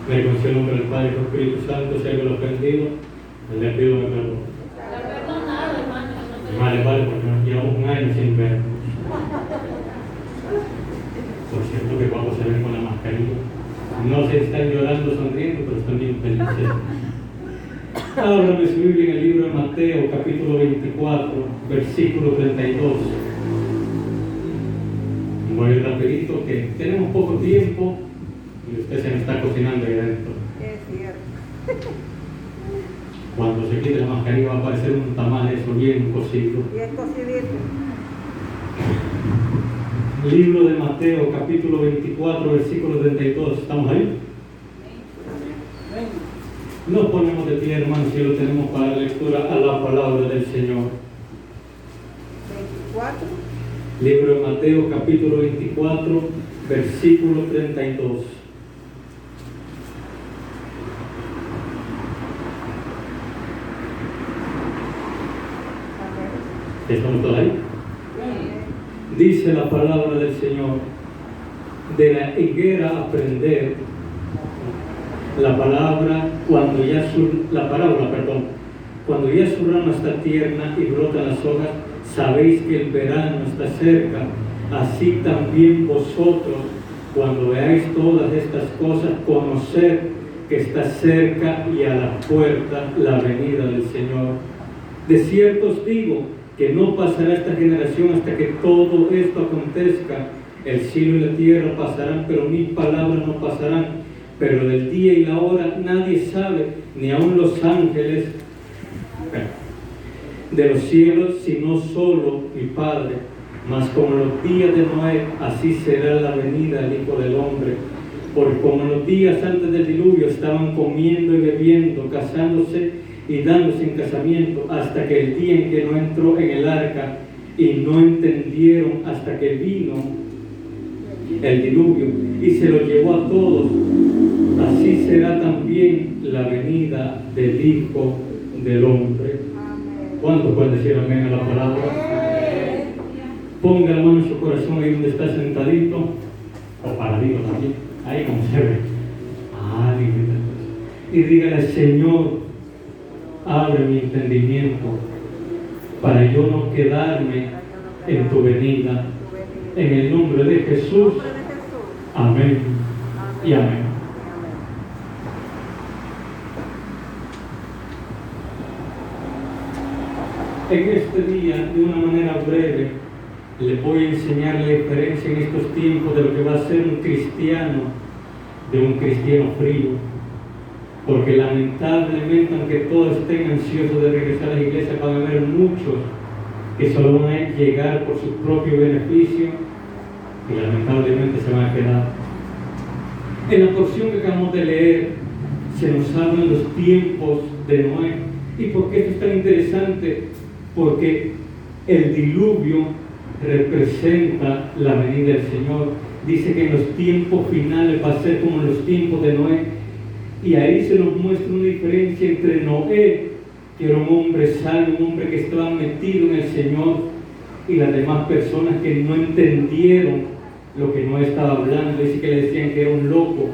Me conoció el nombre del Padre y del Espíritu Santo, si algo lo he ofendido, le pido me perdón. Vale, porque nos llevamos un año sin ver. Por cierto que cuando se ven con la mascarilla, no se están llorando, sonriendo, pero están bien felices. Ábrame su Biblia en el libro de Mateo, capítulo 24, versículo 32. Voy a ir rapidito, que tenemos poco tiempo y usted se me está cocinando ahí dentro. Es cierto. Cuando se quite la mascarilla va a aparecer un tamal, eso bien cocido. Bien cocidito. Libro de Mateo, capítulo 24, versículo 32. ¿Estamos ahí? Nos ponemos de pie, hermanos, si lo tenemos para la lectura a la palabra del Señor. 24. Libro de Mateo, capítulo 24, versículo 32. ¿Estamos todos ahí? Dice la palabra del Señor: de la higuera aprender la parábola cuando ya su rama está tierna y brotan las hojas, sabéis que el verano está cerca. Así también vosotros, cuando veáis todas estas cosas, conoced que está cerca y a la puerta la venida del Señor. De cierto os digo que no pasará esta generación hasta que todo esto acontezca. El cielo y la tierra pasarán, pero mis palabras no pasarán. Pero del día y la hora nadie sabe, ni aun los ángeles de los cielos, sino solo mi Padre. Mas como en los días de Noé, así será la venida del Hijo del Hombre. Porque como en los días antes del diluvio estaban comiendo y bebiendo, casándose y dándose en casamiento, hasta que el día en que no entró en el arca, y no entendieron hasta que vino el diluvio y se lo llevó a todos, así será también la venida del Hijo del Hombre. ¿Cuántos pueden decir amén a la palabra? Ponga la mano en su corazón ahí donde está sentadito, o paradito también, ahí como se ve. Y dígale: Señor, abre mi entendimiento para yo no quedarme en tu venida. En el nombre de Jesús. Amén y amén. En este día, de una manera breve, le voy a enseñar la diferencia en estos tiempos de lo que va a ser un cristiano de un cristiano frío. Porque lamentablemente, aunque todos estén ansiosos de regresar a la iglesia, van a haber muchos que solo van a llegar por su propio beneficio y lamentablemente se van a quedar. En la porción que acabamos de leer se nos hablan los tiempos de Noé. ¿Y por qué esto es tan interesante? Porque el diluvio representa la venida del Señor. Dice que en los tiempos finales va a ser como en los tiempos de Noé. Y ahí se nos muestra una diferencia entre Noé, que era un hombre sabio, un hombre que estaba metido en el Señor, y las demás personas que no entendieron lo que Noé estaba hablando. Dice que le decían que era un loco,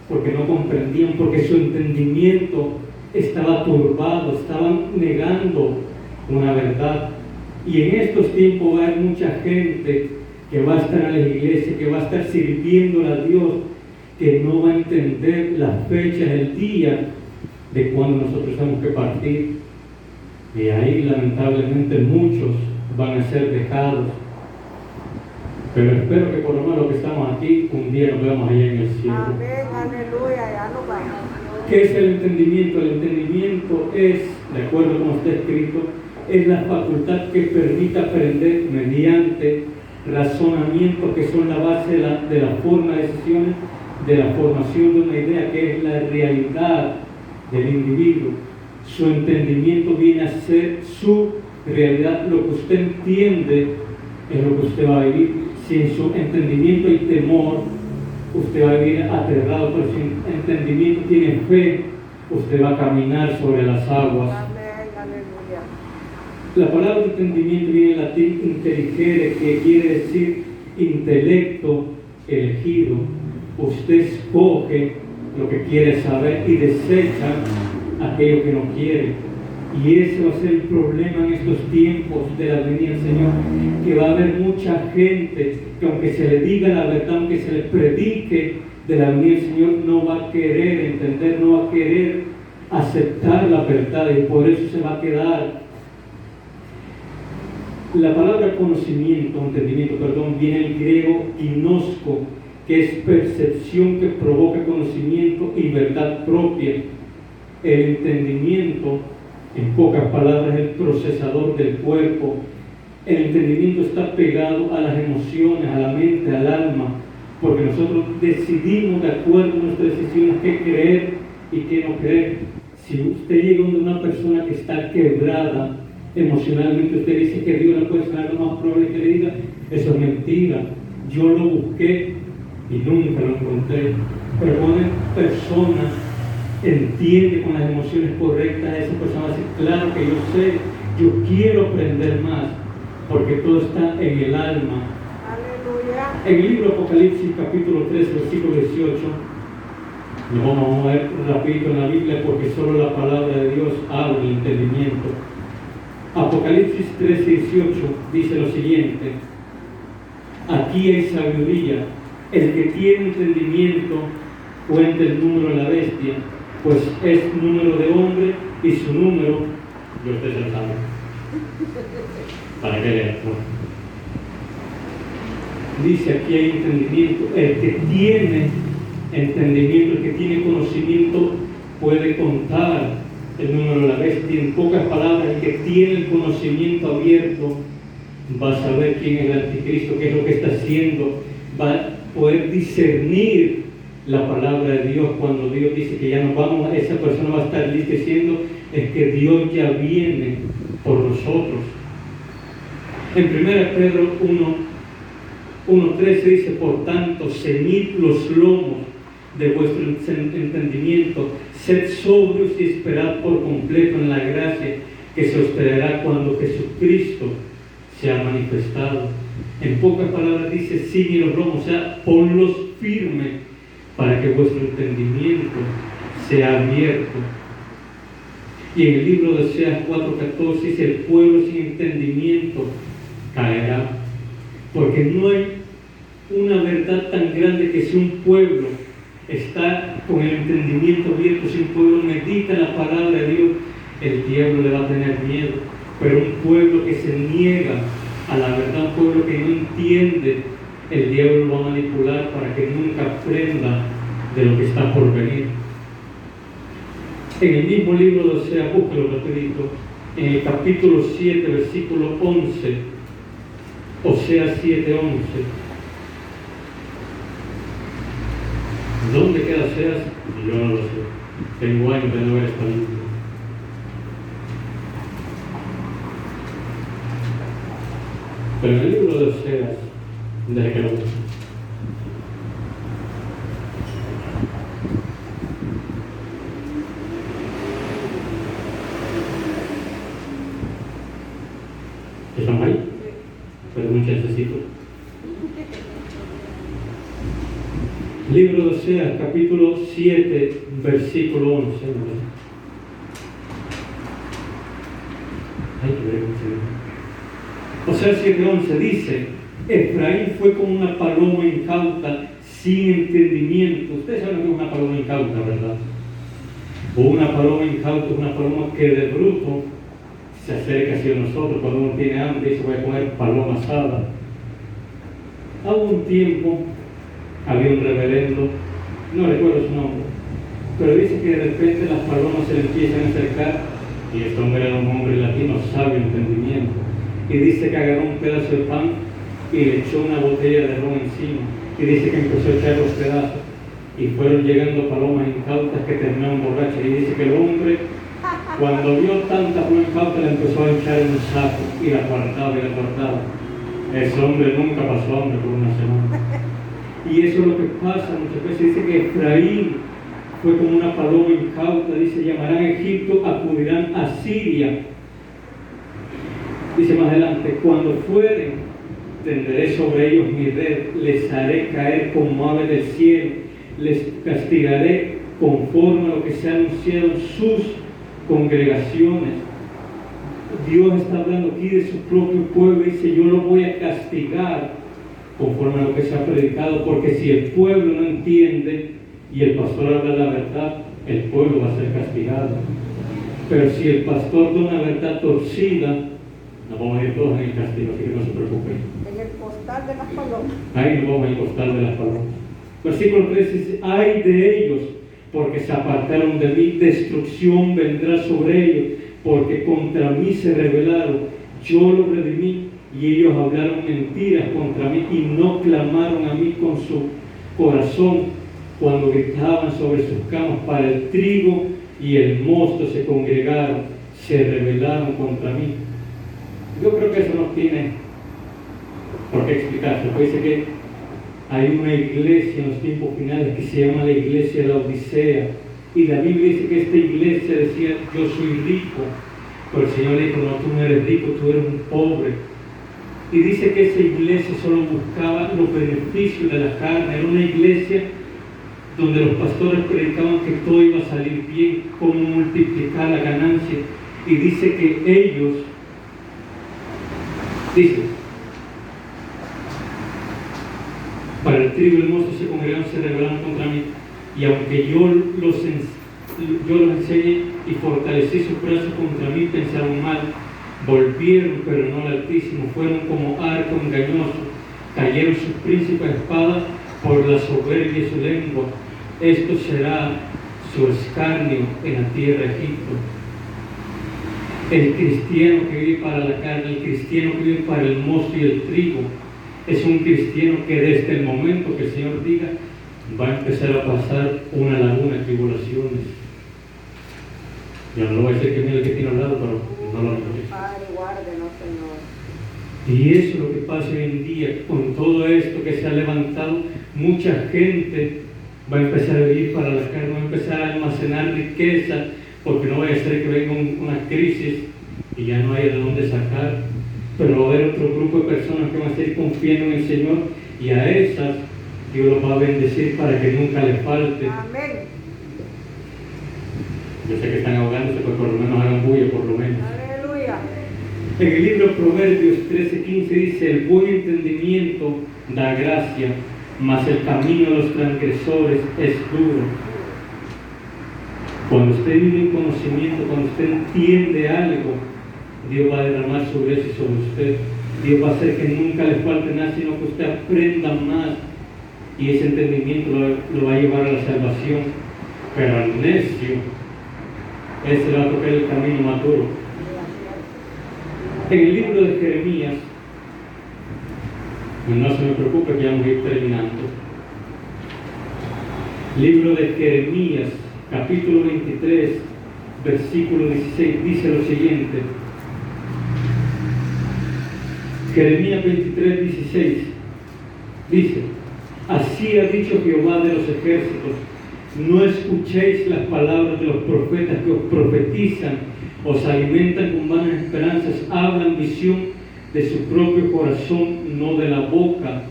porque no comprendían, porque su entendimiento estaba turbado, estaban negando una verdad. Y en estos tiempos va a haber mucha gente que va a estar en la iglesia, que va a estar sirviendo a Dios, que no va a entender las fechas, el día de cuando nosotros tenemos que partir. Y ahí lamentablemente muchos van a ser dejados. Pero espero que por lo menos los que estamos aquí, un día nos veamos allá en el cielo. Amén, aleluya, ya nos vamos. ¿Qué es el entendimiento? El entendimiento es, de acuerdo como está escrito, es la facultad que permite aprender mediante razonamientos que son la base de la forma de decisiones, de la formación de una idea que es la realidad del individuo. Su entendimiento viene a ser su realidad. Lo que usted entiende es lo que usted va a vivir. Si en su entendimiento hay temor, usted va a vivir aterrado, pero si en entendimiento tiene fe, usted va a caminar sobre las aguas. Amén, aleluya. La palabra entendimiento viene en latín intelligere, que quiere decir intelecto elegido. Usted escoge lo que quiere saber y desecha aquello que no quiere. Y ese va a ser el problema en estos tiempos de la venida del Señor, que va a haber mucha gente que aunque se le diga la verdad, aunque se le predique de la venida del Señor, no va a querer entender, no va a querer aceptar la verdad, y por eso se va a quedar. La palabra conocimiento, entendimiento, perdón, viene del griego ginosko, que es percepción que provoca conocimiento y verdad propia. El entendimiento, en pocas palabras, es el procesador del cuerpo. El entendimiento está pegado a las emociones, a la mente, al alma, porque nosotros decidimos de acuerdo a nuestras decisiones qué creer y qué no creer. Si usted llega donde una persona que está quebrada emocionalmente, usted dice que Dios le puede sanar, lo más probable que le diga, eso es mentira. Yo lo busqué y nunca lo encontré. Pero cuando una persona entiende con las emociones correctas, esa persona dice, claro que yo sé, yo quiero aprender más, porque todo está en el alma. Aleluya. En el libro Apocalipsis capítulo 3 versículo 18, lo vamos a ver rapidito en la Biblia porque solo la palabra de Dios habla el entendimiento. Apocalipsis 3:18 dice lo siguiente: aquí hay sabiduría, el que tiene entendimiento cuenta el número de la bestia, pues es número de hombre y su número, yo usted se lo sabe, para que lean, ¿no? Dice aquí hay entendimiento, el que tiene entendimiento, el que tiene conocimiento puede contar el número de la bestia. En pocas palabras, el que tiene el conocimiento abierto va a saber quién es el anticristo, qué es lo que está haciendo, va a poder discernir la palabra de Dios. Cuando Dios dice que ya nos vamos, esa persona va a estar diciendo es que Dios ya viene por nosotros. En 1 Pedro 1:13 dice, por tanto, ceñid los lomos de vuestro entendimiento, sed sobrios y esperad por completo en la gracia que se os traerá cuando Jesucristo sea manifestado. En pocas palabras dice, ciñe los lomos, o sea, ponlos firmes para que vuestro entendimiento sea abierto. Y en el libro de Oseas 4:14 dice, el pueblo sin entendimiento caerá. Porque no hay una verdad tan grande que si un pueblo está con el entendimiento abierto, si un pueblo medita la palabra de Dios, el diablo le va a tener miedo. Pero un pueblo que se niega a la verdad, un pueblo que no entiende, el diablo lo va a manipular para que nunca aprenda de lo que está por venir. En el mismo libro de Oseas, búsquelo rapidito, en el capítulo 7, versículo 11, Oseas 7:11. ¿Dónde queda Oseas? Yo no lo sé. Tengo años de no ver esta Biblia. Pero en el libro de Oseas, desde que lo busco. ¿Están ahí? Pero un chancecito. Libro de Oseas, capítulo 7, versículo 11. Hay que ver Oseas 7:11 dice, Efraín fue como una paloma incauta sin entendimiento. Ustedes saben que es una paloma incauta, ¿verdad? O una paloma incauta es una paloma que de bruto se acerca hacia nosotros. Cuando uno tiene hambre y se va a comer paloma asada. A un tiempo había un reverendo, no recuerdo su nombre, pero dice que de repente las palomas se le empiezan a acercar, y este hombre era un hombre latino, sabio, entendimiento, y dice que agarró un pedazo de pan y le echó una botella de ron encima, y dice que empezó a echar los pedazos, y fueron llegando palomas incautas que terminaron borrachas, y dice que el hombre, cuando vio tanta paloma incauta, le empezó a echar en un saco, y la guardaba y la guardaba. Ese hombre nunca pasó hambre por una semana. Y eso es lo que pasa muchas veces. Dice que Efraín fue como una paloma incauta. Dice, llamarán a Egipto, acudirán a Siria. Dice más adelante, cuando fueren, tenderé sobre ellos mi red, les haré caer como aves del cielo, les castigaré conforme a lo que se ha anunciado en sus congregaciones. Dios está hablando aquí de su propio pueblo y dice: yo lo voy a castigar conforme a lo que se ha predicado, porque si el pueblo no entiende y el pastor habla la verdad, el pueblo va a ser castigado. Pero si el pastor da una verdad torcida, nos vamos a ir todos en el castigo, así que no se preocupen. En el costal de las palomas. Ahí nos vamos al costal de las palomas. Versículo 3 dice: ay de ellos, porque se apartaron de mí, destrucción vendrá sobre ellos, porque contra mí se rebelaron, yo los redimí, y ellos hablaron mentiras contra mí, y no clamaron a mí con su corazón, cuando gritaban sobre sus camas. Para el trigo y el mosto se congregaron, se rebelaron contra mí. Yo creo que eso no tiene por qué explicarse, porque dice que hay una iglesia en los tiempos finales que se llama la iglesia de la Odisea, y la Biblia dice que esta iglesia decía: yo soy rico, pero el Señor le dijo: no, tú no eres rico, tú eres un pobre. Y dice que esa iglesia solo buscaba los beneficios de la carne. Era una iglesia donde los pastores predicaban que todo iba a salir bien, cómo multiplicar la ganancia, y dice que ellos, dice, para el trigo y el mosto se congregaron, se rebelaron contra mí, y aunque yo los enseñé y fortalecí sus brazos contra mí, pensaron mal, volvieron, pero no al Altísimo, fueron como arco engañoso, cayeron sus príncipes a espada por la soberbia de su lengua. Esto será su escarnio en la tierra de Egipto. El cristiano que vive para la carne, el cristiano que vive para el mosto y el trigo, es un cristiano que desde el momento que el Señor diga, va a empezar a pasar una laguna de tribulaciones. Yo no lo voy a decir que mire el que tiene al lado, pero no lo digo. Padre, guárdenos, Señor. Y eso es lo que pasa hoy en día, con todo esto que se ha levantado. Mucha gente va a empezar a vivir para la carne, va a empezar a almacenar riqueza, porque no vaya a ser que venga una crisis y ya no haya de dónde sacar. Pero va a haber otro grupo de personas que van a seguir confiando en el Señor, y a esas Dios los va a bendecir para que nunca les falte. Amén. Yo sé que están ahogándose, pero por lo menos hagan bulla, por lo menos. Aleluya. En el libro Proverbios 13:15 dice: el buen entendimiento da gracia, mas el camino de los transgresores es duro. Cuando usted vive en conocimiento, cuando usted entiende algo, Dios va a derramar sobre eso y sobre usted. Dios va a hacer que nunca le falte nada, sino que usted aprenda más, y ese entendimiento lo va a llevar a la salvación. Pero al necio, ese le va a tocar el camino más duro. En el libro de Jeremías, no se me preocupe que ya vamos a ir terminando. Libro de Jeremías, capítulo 23, versículo 16, dice lo siguiente. Jeremías 23, 16 dice: así ha dicho Jehová de los ejércitos, no escuchéis las palabras de los profetas que os profetizan, os alimentan con vanas esperanzas, hablan visión de su propio corazón, no de la boca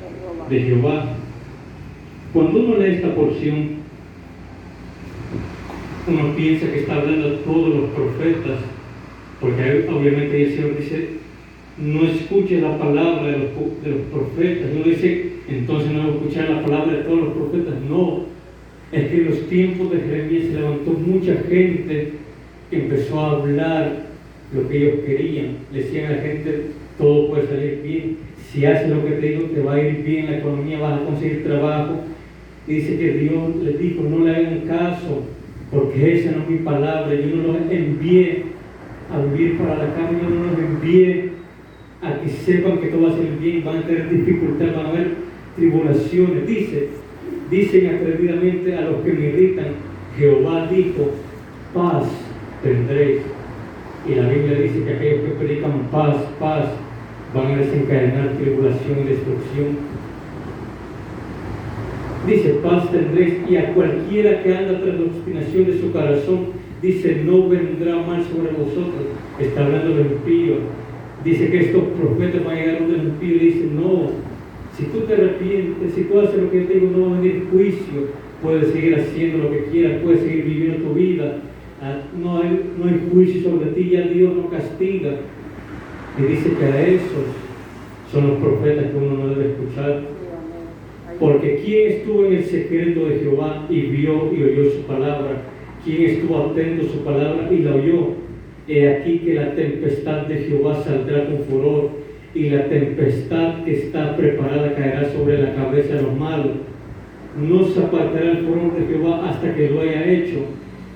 de Jehová. Cuando uno lee esta porción, uno piensa que está hablando de todos los profetas, porque obviamente el Señor dice: no escuche la palabra de los profetas. No dice, entonces no voy a escuchar la palabra de todos los profetas. No, es que en los tiempos de Jeremías se levantó mucha gente que empezó a hablar lo que ellos querían. Le decían a la gente: todo puede salir bien, si haces lo que te digo te va a ir bien, la economía, vas a conseguir trabajo. Y dice que Dios les dijo: no le hagan caso, porque esa no es mi palabra. Yo no los envié a vivir para la carne, yo no los envié a que sepan que todo va a salir bien. Van a tener dificultad, van a haber tribulaciones. Dicen atrevidamente a los que me irritan: Jehová dijo, paz tendréis. Y la Biblia dice que aquellos que predican paz, van a desencadenar tribulación y destrucción. Dice: paz tendréis, y a cualquiera que anda tras la obstinación de su corazón, dice: no vendrá mal sobre vosotros. Está hablando de los impíos. Dice que estos profetas van a llegar donde los impíos y le dicen: no, si tú te arrepientes, si tú haces lo que yo te digo, no va a venir juicio. puedes seguir haciendo lo que quieras, puedes seguir viviendo tu vida. No hay juicio sobre ti, ya Dios no castiga. Y dice que a esos son los profetas que uno no debe escuchar. Porque ¿quién estuvo en el secreto de Jehová y vio y oyó su palabra? ¿Quién estuvo atento a su palabra y la oyó? He aquí que la tempestad de Jehová saldrá con furor, y la tempestad que está preparada caerá sobre la cabeza de los malos. No se apartará el furor de Jehová hasta que lo haya hecho,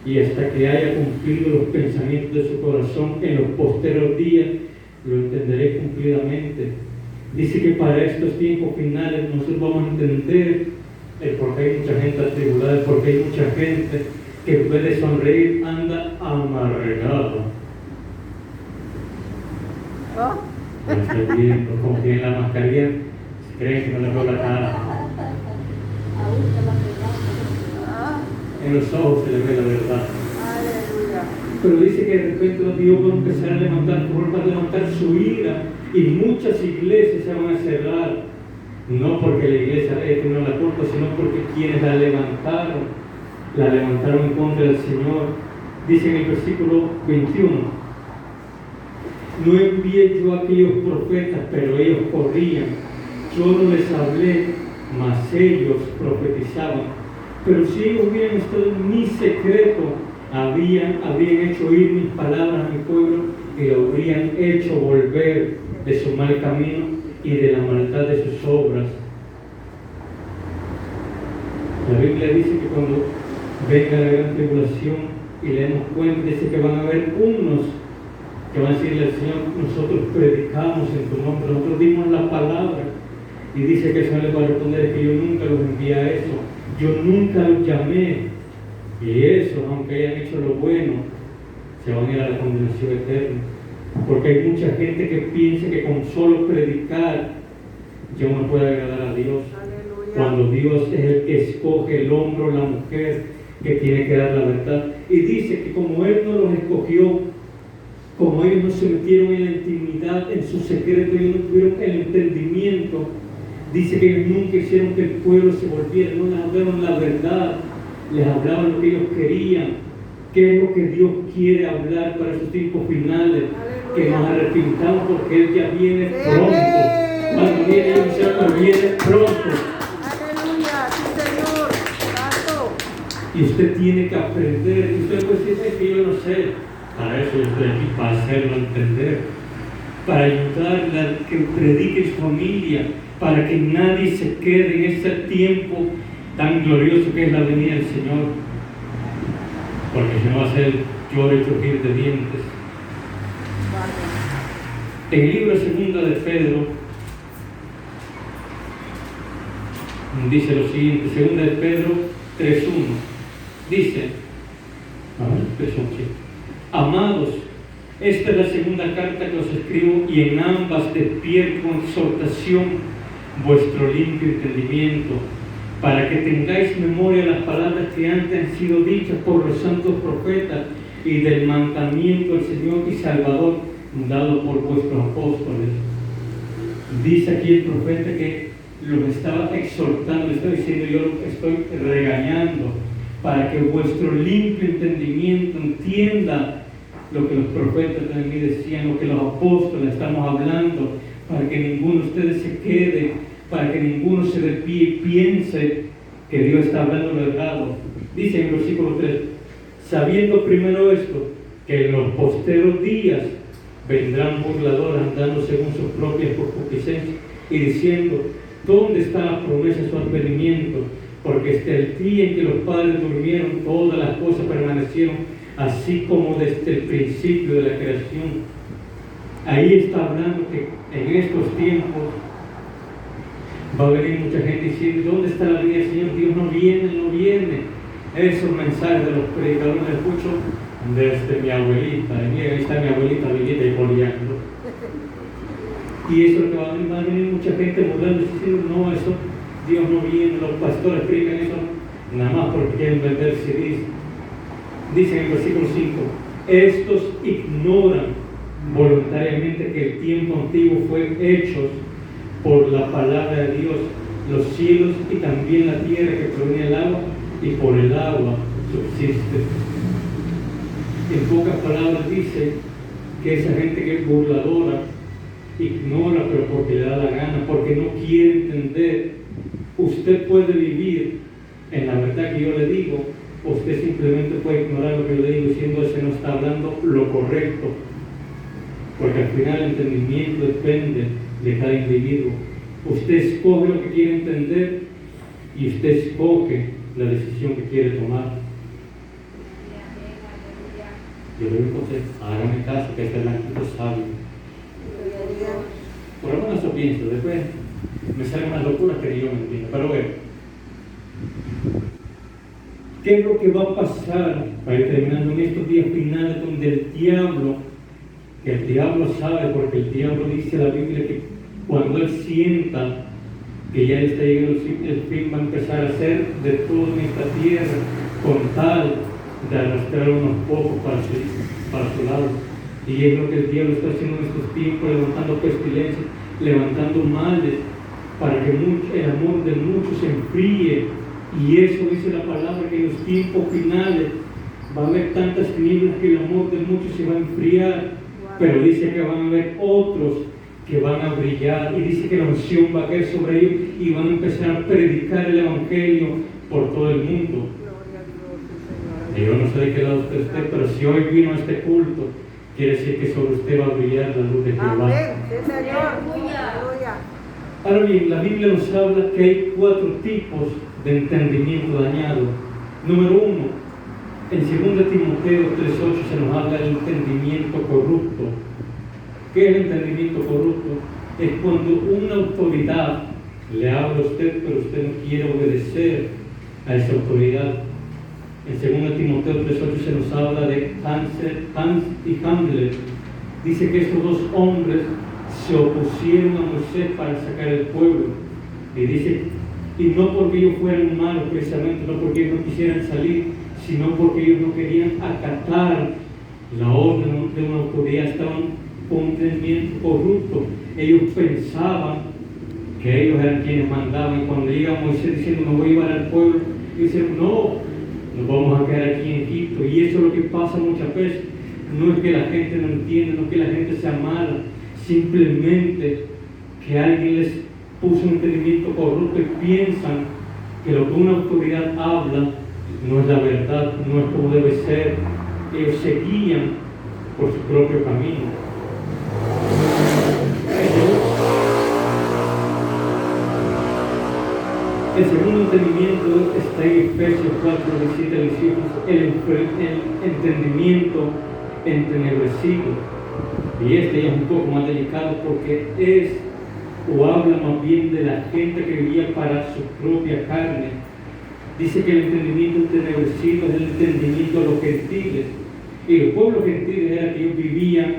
y hasta que haya cumplido los pensamientos de su corazón. En los posteros días lo entenderé cumplidamente. Dice que para estos tiempos finales nosotros vamos a entender el por qué hay mucha gente atribulada, el por qué hay mucha gente que en vez de sonreír anda amargado. No estoy viendo, como tienen la mascarilla, creen que no les veo la cara. En los ojos se le ve la verdad. Pero dice que de repente Dios va a empezar a levantar, va a levantar su ira, y muchas iglesias se van a cerrar, no porque la iglesia no la culpa, sino porque quienes la levantaron en contra del Señor. Dice en el versículo 21: no envié yo a aquellos profetas, pero ellos corrían. Yo no les hablé, mas ellos profetizaban. Pero si ellos hubieran estado en mi secreto, habrían hecho oír mis palabras a mi pueblo, y lo habrían hecho volver de su mal camino y de la maldad de sus obras. La Biblia dice que cuando venga la gran tribulación y le demos cuenta, dice que van a haber unos que van a decirle al Señor: nosotros predicamos en tu nombre, nosotros dimos la palabra. Y dice que el Señor les va a responder que yo nunca los envié a eso, yo nunca los llamé. Y eso, aunque hayan hecho lo bueno, se van a ir a la condenación eterna. Porque hay mucha gente que piensa que con solo predicar ya uno puede agradar a Dios. Aleluya. Cuando Dios es el que escoge el hombre o la mujer que tiene que dar la verdad. Y dice que como Él no los escogió, como ellos no se metieron en la intimidad, en su secreto, ellos no tuvieron el entendimiento, dice que ellos nunca hicieron que el pueblo se volviera, no les hablaron la verdad, les hablaban lo que ellos querían. ¿Qué es lo que Dios quiere hablar para esos tiempos finales? Aleluya. Que nos arrepintamos porque Él ya viene pronto. Cuando viene el Señor, viene pronto. Aleluya, sí, Señor. Santo. Y usted tiene que aprender. Y usted puede decir que yo no sé. Para eso yo estoy aquí, para hacerlo entender, para ayudarle a que predique su familia, para que nadie se quede en ese tiempo tan glorioso que es la venida del Señor, porque si no va a ser lloro y crujir de dientes. En el libro segundo de Pedro dice lo siguiente, segunda de Pedro 3:1, dice, amados, esta es la segunda carta que os escribo, y en ambas despierto con exhortación vuestro limpio entendimiento, para que tengáis memoria de las palabras que antes han sido dichas por los santos profetas, y del mandamiento del Señor y Salvador dado por vuestros apóstoles. Dice aquí el profeta que los estaba exhortando, le está diciendo: yo los estoy regañando, para que vuestro limpio entendimiento entienda lo que los profetas también decían, lo que los apóstoles estamos hablando, para que ninguno de ustedes se quede, para que ninguno se desvíe y piense que Dios está hablando lo errado. Dice en el versículo 3: sabiendo primero esto, que en los posteros días vendrán burladores andando según sus propias concupiscencias y diciendo: ¿dónde está la promesa de su advenimiento? Porque desde el día en que los padres durmieron, todas las cosas permanecieron así como desde el principio de la creación. Ahí está hablando que en estos tiempos va a venir mucha gente diciendo: ¿dónde está la venida del Señor? Dios no viene. Esos mensajes de los predicadores los escucho desde mi abuelita. Ahí está mi abuelita Vilita y boleando. Y eso es lo que va a venir mucha gente burlando diciendo: no, eso Dios no viene. Los pastores predican eso nada más porque quieren vender CDs. Dice en el versículo 5: estos ignoran voluntariamente que el tiempo antiguo fue hecho por la palabra de Dios, los cielos y también la tierra que proviene del agua y por el agua subsiste. En pocas palabras dice que esa gente que es burladora ignora, pero porque le da la gana, porque no quiere entender. Usted puede vivir en la verdad que yo le digo, o usted simplemente puede ignorar lo que yo le digo diciendo ese no está hablando lo correcto, porque al final el entendimiento depende de cada individuo. Usted escoge lo que quiere entender y usted escoge la decisión que quiere tomar. Yo le digo a usted, hágame caso, que este es el acto sabio. Por alguna eso pienso, después me salen unas locuras que ni yo me entiendo. Pero bueno, ¿qué es lo que va a pasar para ir terminando en estos días finales donde el diablo sabe, porque el diablo dice en la Biblia que cuando él sienta que ya está llegando el fin, va a empezar a hacer de todo en esta tierra con tal de arrastrar unos pocos para su lado? Y es lo que el diablo está haciendo en estos tiempos, levantando pestilencias, levantando males, para que el amor de muchos se enfríe. Y eso dice la palabra, que en los tiempos finales va a haber tantas tinieblas que el amor de muchos se va a enfriar, pero dice que van a haber otros que van a brillar, y dice que la unción va a caer sobre ellos y van a empezar a predicar el evangelio por todo el mundo. Y yo no sé de qué lado usted esté, pero si hoy vino a este culto, quiere decir que sobre usted va a brillar la luz de Jehová. Amén. Sí, Señor. Aleluya. Ahora bien, la Biblia nos habla que hay 4 tipos de entendimiento dañado. Número 1, en 2 Timoteo 3:8 se nos habla del entendimiento corrupto. ¿Qué es el entendimiento corrupto? Es cuando una autoridad le habla a usted, pero usted no quiere obedecer a esa autoridad. En 2 Timoteo 3:8 se nos habla de Hans y Handler. Dice que estos 2 hombres se opusieron a Moisés para sacar el pueblo. Y dice, y no porque ellos fueran malos precisamente, no porque ellos no quisieran salir, sino porque ellos no querían acatar la orden de una autoridad, estaban con un entendimiento corrupto. Ellos pensaban que ellos eran quienes mandaban, y cuando llega Moisés diciendo, me voy a llevar al pueblo, dicen, no, nos vamos a quedar aquí en Egipto. Y eso es lo que pasa muchas veces. No es que la gente no entienda, no es que la gente sea mala, simplemente que alguien les puso un entendimiento corrupto y piensan que lo que una autoridad habla no es la verdad, no es como debe ser. Ellos se guían por su propio camino. El segundo entendimiento está en Efesios 4, 17 al 18, el entendimiento entenebrecido. Y este ya es un poco más delicado porque es o habla más bien de la gente que vivía para su propia carne. Dice que el entendimiento entenebrecido es el entendimiento de los gentiles. Y los pueblos gentiles era que ellos vivían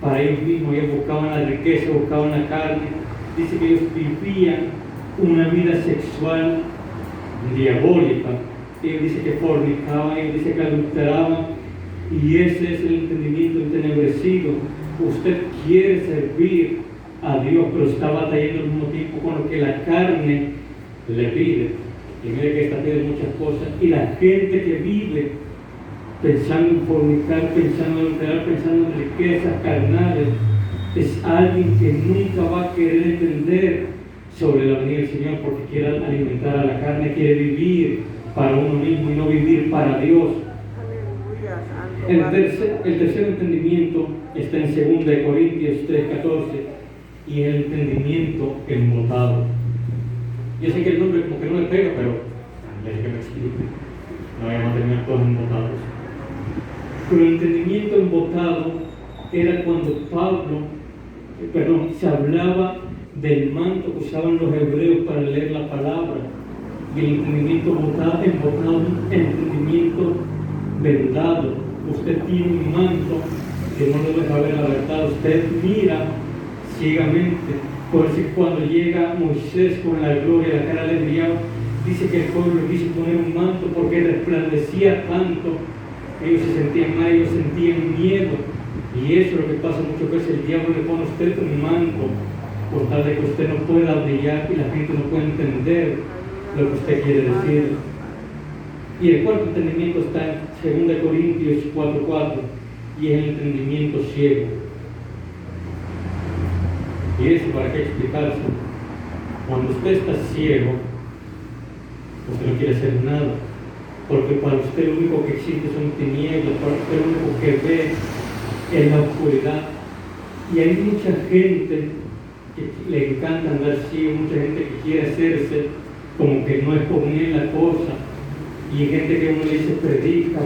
para ellos mismos, ellos buscaban la riqueza, buscaban la carne. Dice que ellos vivían una vida sexual diabólica. Ellos dice que fornicaban, ellos dice que adulteraban, y ese es el entendimiento entenebrecido. Usted quiere servir a Dios, pero está batallando al mismo tiempo con lo que la carne le pide. Y mire que esta pide muchas cosas, y la gente que vive pensando en fornicar, pensando en adulterar, pensando en riquezas carnales, es alguien que nunca va a querer entender sobre la venida del Señor, porque quiere alimentar a la carne, quiere vivir para uno mismo y no vivir para Dios. El tercer entendimiento está en 2 Corintios 3:14, y el entendimiento embotado. Yo sé que el nombre como que no le pega, pero ya que me explique, no vayamos a terminar todos embotados. Pero el entendimiento embotado era cuando se hablaba del manto que usaban los hebreos para leer la palabra, y el entendimiento embotado, el entendimiento vendado. Usted tiene un manto que no le deja ver la verdad, usted mira ciegamente. Por eso cuando llega Moisés con la gloria, la cara le brillaba, dice que el pueblo quiso poner un manto porque resplandecía tanto. Ellos se sentían mal, ellos sentían miedo. Y eso es lo que pasa muchas veces. El diablo le pone a usted un manto por tal de que usted no pueda brillar y la gente no pueda entender lo que usted quiere decir. Y el cuarto entendimiento está en 2 Corintios 4:4 y es el entendimiento ciego. Y eso para qué explicarse. Cuando usted está ciego, usted no quiere hacer nada, porque para usted lo único que existe son tinieblas, para usted lo único que ve es la oscuridad. Y hay mucha gente que le encanta andar ciego, mucha gente que quiere hacerse como que no es con él la cosa, y hay gente que uno le dice predica,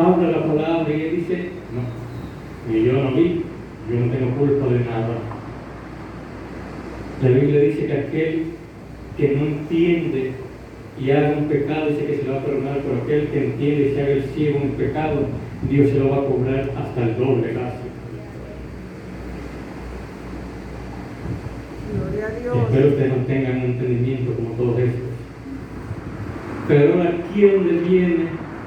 habla la palabra, y él dice no, y yo no vi, yo no tengo culpa de nada. La Biblia dice que aquel que no entiende y haga un pecado, dice que se lo va a perdonar, pero aquel que entiende y se haga el ciego en un pecado, Dios se lo va a cobrar hasta el doble casi. Gloria a Dios. Espero ustedes no tengan un entendimiento como todos estos. Pero ahora aquí es donde viene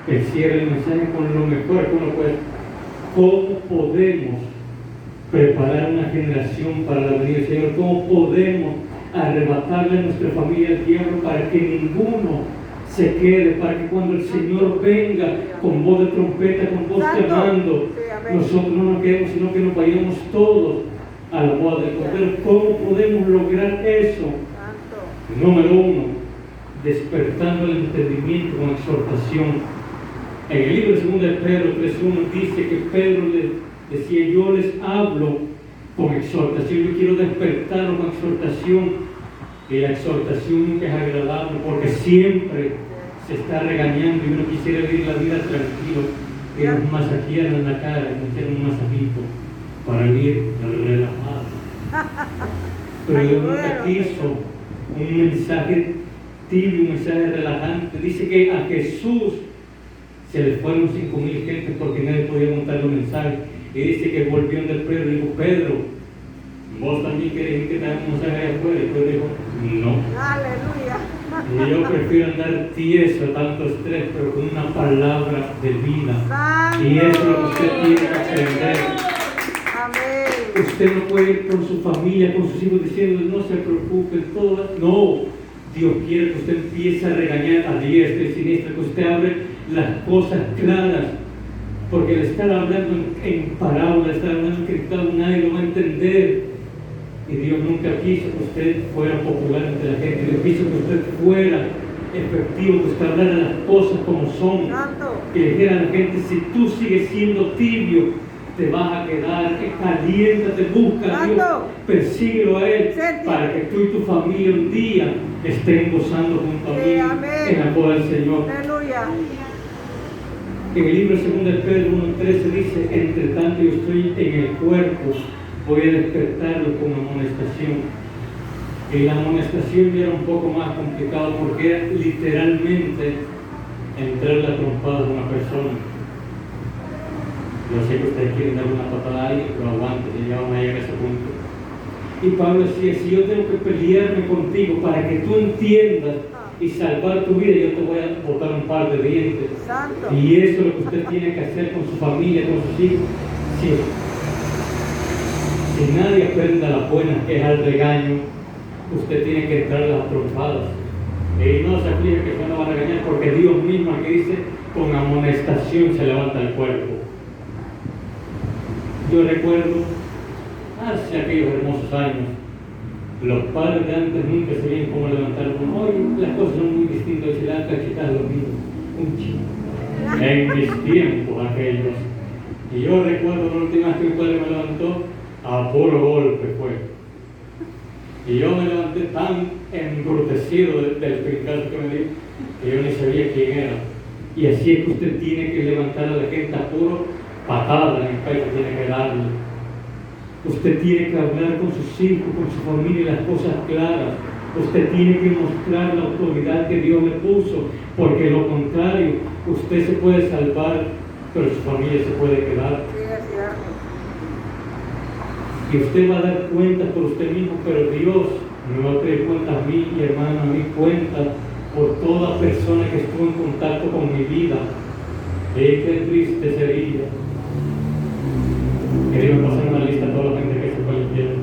el cierre del mensaje con lo mejor que uno puede. ¿Cómo podemos preparar una generación para la venida del Señor? ¿Cómo podemos arrebatarle a nuestra familia al diablo para que ninguno se quede, para que cuando el Señor venga con voz de trompeta, con voz clamando, nosotros no nos quedemos, sino que nos vayamos todos a la boda del Cordero? ¿Cómo podemos lograr eso? Número 1, despertando el entendimiento con exhortación. En el libro 2 de Pedro 3:1 dice que Pedro les decía: yo les hablo con exhortación, yo quiero despertarlo con exhortación. Y la exhortación nunca es agradable porque siempre se está regañando y uno quisiera vivir la vida tranquilo, que nos masajearan en la cara, que nos hicieran un masajito para vivir relajado. Pero Dios nunca quiso un mensaje tibio, un mensaje relajante. Dice que a Jesús se le fueron 5,000 gentes porque nadie podía montar los mensajes. Y dice que volvió del Pedro y dijo: Pedro, ¿vos también querés que te haga un mensaje allá afuera? Y Pedro dijo: no. Aleluya. Y yo prefiero andar tieso, tanto estrés, pero con una palabra de vida. Santo. Y eso es lo que usted tiene que aprender. Amén. Usted no puede ir con su familia, con sus hijos, diciendo: no se preocupen, todo. No, Dios quiere que usted empiece a regañar a diestra y siniestra, que usted abre las cosas claras, porque el estar hablando en parábolas, estar hablando en criptado, nadie lo va a entender. Y Dios nunca quiso que usted fuera popular entre la gente. Dios quiso que usted fuera efectivo, que usted hablara las cosas como son. Santo. Que dijera a la gente: si tú sigues siendo tibio, te vas a quedar. Caliéntate, busca a Dios, persíguelo a Él, para que tú y tu familia un día estén gozando junto a mí en la boda del Señor. Aleluya. En el libro 2 de Pedro 1:13 dice: entre tanto yo estoy en el cuerpo, voy a despertarlo con amonestación. Y la amonestación ya era un poco más complicado porque era literalmente entrar la trompada de una persona. Yo sé que ustedes quieren dar una patada a alguien, pero aguante, ya vamos a llegar a ese punto. Y Pablo decía: si yo tengo que pelearme contigo para que tú entiendas y salvar tu vida, yo te voy a botar un par de dientes. Santo. Y eso es lo que usted tiene que hacer con su familia, con sus hijos. Si nadie aprende a la buena, que es al regaño, usted tiene que entrar a las trompadas. Y no se aplica que se no va a regañar, porque Dios mismo aquí dice: con amonestación se levanta el cuerpo. Yo recuerdo, hace aquellos hermosos años, los padres de antes nunca sabían cómo levantar uno. Hoy las cosas son muy distintas, se le dan cachetas a los niños. Un chico. En mis tiempos aquellos. Y yo recuerdo la última vez que mi padre me levantó, a puro golpe fue. Y yo me levanté tan embrutecido del brincazo que me dio, que yo ni sabía quién era. Y así es que usted tiene que levantar a la gente a puro patada en el pecho, tiene que darle. Usted tiene que hablar con sus hijos, con su familia, las cosas claras. Usted tiene que mostrar la autoridad que Dios le puso, porque lo contrario, usted se puede salvar, pero su familia se puede quedar. Sí, es cierto. Y usted va a dar cuentas por usted mismo, pero Dios me va a pedir cuentas a mí, mi hermano, a mí cuentas por toda persona que estuvo en contacto con mi vida. Qué triste sería. Quería pasar una lista a toda la gente que se fue al infierno.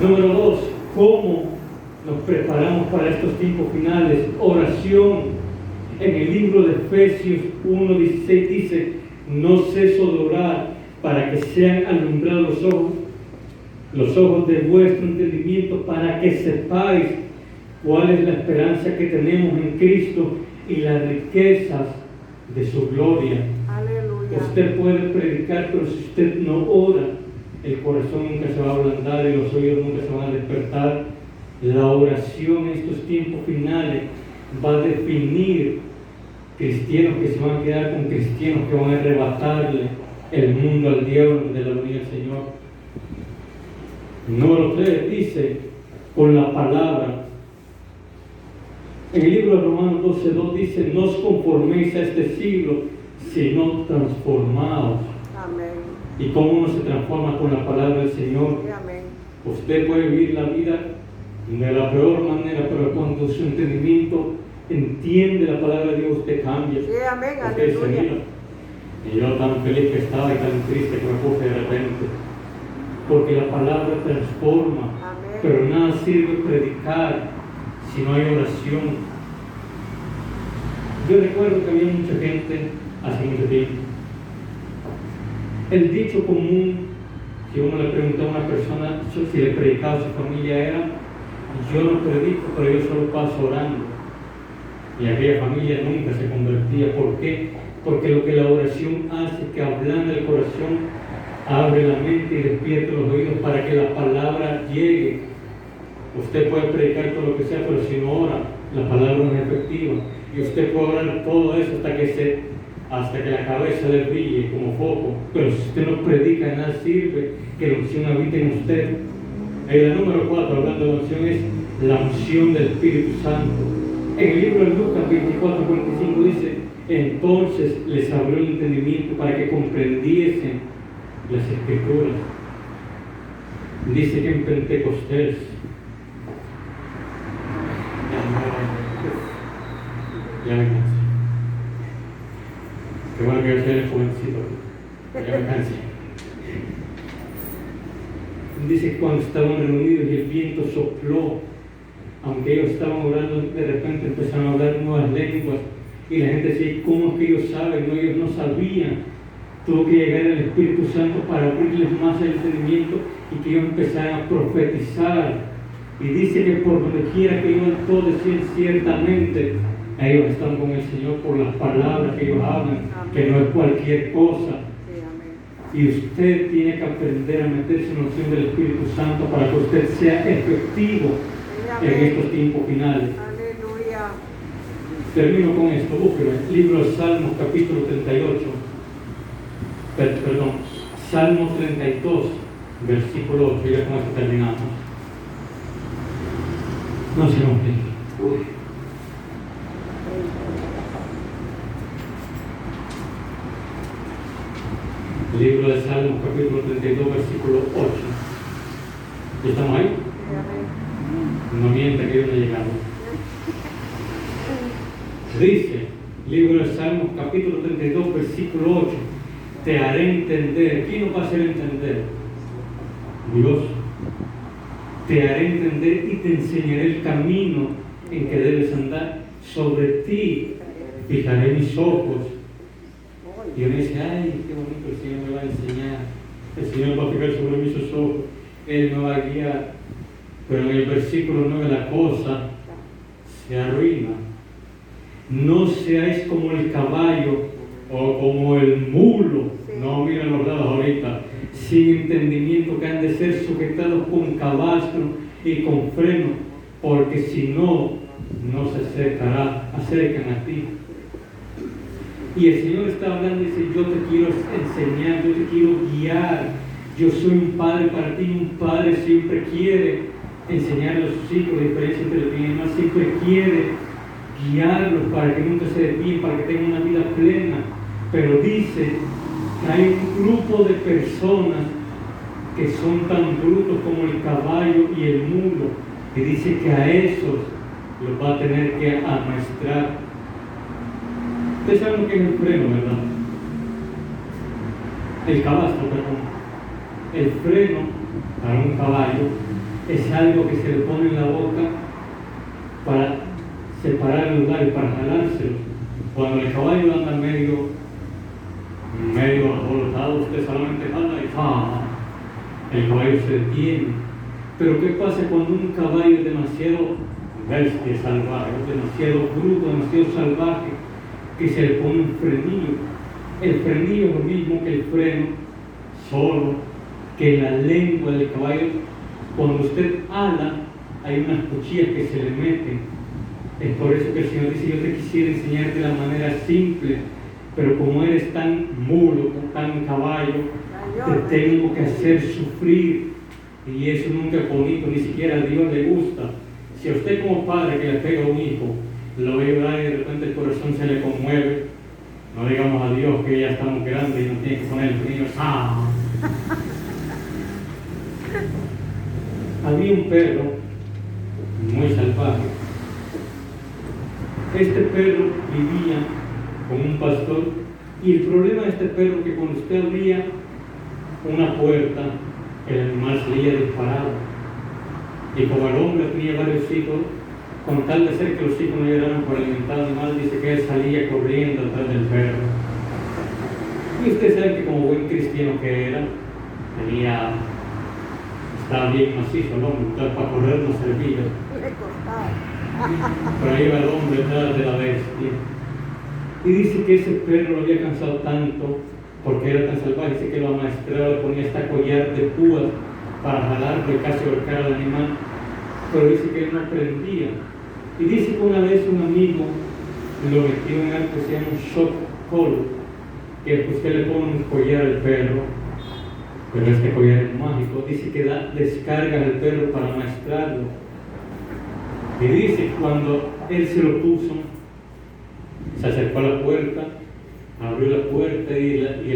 Número 2, ¿cómo nos preparamos para estos tiempos finales. Oración. En el libro de Efesios 1:16 dice: no ceso de orar para que sean alumbrados los ojos de vuestro entendimiento, para que sepáis cuál es la esperanza que tenemos en Cristo y las riquezas de su gloria. Aleluya. Usted puede predicar, pero si usted no ora, el corazón nunca se va a ablandar y los oídos nunca se van a despertar. La oración en estos tiempos finales va a definir cristianos que se van a quedar con cristianos que van a arrebatarle el mundo al diablo de la venida del Señor. Número 3 dice: con la palabra. En el libro de Romanos 12:2 dice: no os conforméis a este siglo, sino transformaos. Amén. ¿Y cómo uno se transforma? Con la palabra del Señor. Sí, amén. Usted puede vivir la vida de la peor manera, pero cuando su entendimiento entiende la palabra de Dios, usted cambia. Sí, amén. Usted se Aleluya. mira. Y yo tan feliz que estaba y tan triste que me puse de repente. Porque la palabra transforma. Amén. Pero nada sirve predicar si no hay oración. Yo recuerdo que había mucha gente hace mucho tiempo. El dicho común, si uno le preguntaba a una persona si le predicaba a su familia, era: yo no predico, pero yo solo paso orando. Y aquella familia nunca se convertía. ¿Por qué? Porque lo que la oración hace, que ablanda el corazón, abre la mente y despierta los oídos para que la palabra llegue. Usted puede predicar todo lo que sea, pero si no ora, la palabra no es efectiva. Y usted puede orar todo eso hasta que la cabeza le brille como foco. Pero si usted no predica, de nada sirve que la unción habite en usted. La número 4, hablando de la unción, es la unción del Espíritu Santo. En el libro de Lucas 24:45 dice: entonces les abrió el entendimiento para que comprendiesen las Escrituras. Dice que en Pentecostés, ya me cansé. Qué bueno que yo soy el jovencito, ya me cansé. Dice que cuando estaban reunidos y el viento sopló, aunque ellos estaban orando, de repente empezaron a hablar nuevas lenguas y la gente decía: ¿cómo es que ellos saben? No, ellos no sabían. Tuvo que llegar el Espíritu Santo para abrirles más el entendimiento y que ellos empezaran a profetizar. Y dice que por donde quiera que iban, todos decían: ciertamente ellos están con el Señor por las palabras que ellos hablan, que no es cualquier cosa. Sí, amén. Y usted tiene que aprender a meterse en la unción del Espíritu Santo para que usted sea efectivo Sí, en amén. estos tiempos finales. Aleluya. Termino con esto, búsquelo. Libro de Salmos, capítulo 38. Perdón, Salmo 32, versículo 8. Ya con esto terminamos. No se complique. Libro de Salmos, capítulo 32, versículo 8. ¿Ya estamos ahí? Sí, amén. No mienta que yo no he llegado. Dice, libro de Salmos, capítulo 32, versículo 8: te haré entender. ¿Quién nos va a hacer entender? Dios. Te haré entender y te enseñaré el camino en que debes andar. Sobre ti fijaré mis ojos. Y uno dice: ay, qué bonito, el Señor me va a enseñar. El Señor va a fijar sobre mí sus ojos. Él me va a guiar. Pero en el versículo 9 la cosa se arruina. No seáis como el caballo o como el mulo. No, miren los lados ahorita. Sin entendimiento, que han de ser sujetados con cabastro y con freno, porque si no, no se acercan a ti. Y el Señor está hablando y dice: yo te quiero enseñar, yo te quiero guiar. Yo soy un padre para ti. Un padre siempre quiere enseñarle a sus hijos la diferencia entre el bien y el mal. Siempre quiere guiarlos para que nunca se desvíen, para que tengan una vida plena. Pero dice que hay un grupo de personas que son tan brutos como el caballo y el mulo. Y dice que a esos los va a tener que amaestrar. Ustedes saben lo que es el freno, ¿verdad? El cabastro, perdón. El freno para un caballo es algo que se le pone en la boca para separar el lugar y para jalárselo. Cuando el caballo anda medio alborotado, usted solamente jala y el caballo se detiene. Pero ¿qué pasa cuando un caballo es demasiado bestia, salvaje, demasiado bruto, demasiado salvaje, que se le pone un frenillo? El frenillo es lo mismo que el freno, solo que la lengua del caballo, cuando usted ala, hay unas cuchillas que se le meten. Es por eso que el Señor dice: yo te quisiera enseñar de la manera simple, pero como eres tan mulo, tan caballo, te tengo que hacer sufrir. Y eso nunca es bonito, ni siquiera a Dios le gusta. Si a usted como padre que le pega a un hijo, lo ve llorar y de repente el corazón se le conmueve, no digamos a Dios que ya estamos grandes y no tiene que poner el frío. Había un perro muy salvaje. Este perro vivía con un pastor, y el problema de este perro es que cuando usted abría una puerta, el animal salía disparado. Y como el hombre tenía varios hijos, con tal de ser que los hijos no lloraran por alimentar al animal, dice que él salía corriendo atrás del perro. Y usted sabe que como buen cristiano que era, estaba bien macizo el hombre, entonces para correr no servía. Pero ahí va el hombre detrás de la bestia. Y dice que ese perro lo había cansado tanto, porque era tan salvaje, dice que lo amaestraba, le ponía hasta collar de púas para jalarlo y casi ahorcar al animal, pero dice que él no aprendía. Y dice que una vez un amigo lo metió en algo que se llama un shock collar, que usted le pone un collar al perro, pero este collar es mágico. Dice que da descargas al perro para amaestrarlo. Y dice que cuando él se lo puso, se acercó a la puerta, abrió la puerta y